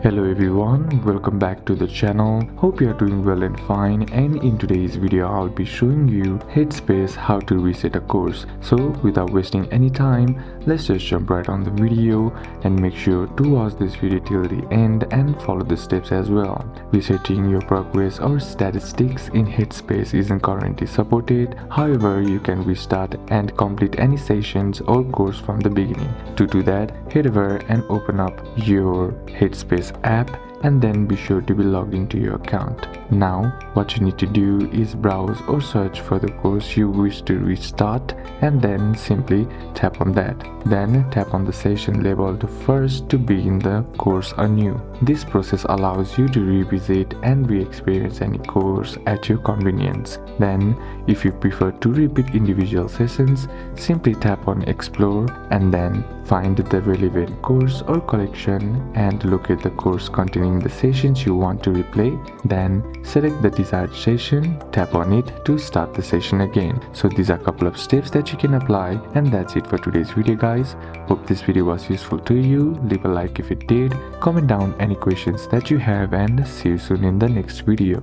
Hello everyone, welcome back to the channel. Hope you are doing well and fine, and in today's video I'll be showing you Headspace how to reset a course. So without wasting any time, let's just jump right on the video and make sure to watch this video till the end and follow the steps as well. Resetting your progress or statistics in Headspace isn't currently supported. However, you can restart and complete any sessions or course from the beginning. To do that, head over and open up your Headspace app and then be sure to be logged into your account. Now what you need to do is browse or search for the course you wish to restart and then simply tap on that. Then tap on the session labeled first to begin the course anew. This process allows you to revisit and re-experience any course at your convenience. Then if you prefer to repeat individual sessions, simply tap on explore and then find the relevant course or collection and locate the course containing the sessions you want to replay. Then select the desired session, tap on it to start the session again. So these are a couple of steps that you can apply, and that's it for today's video guys. Hope this video was useful to you. Leave a like if it did, comment down any questions that you have, and see you soon in the next video.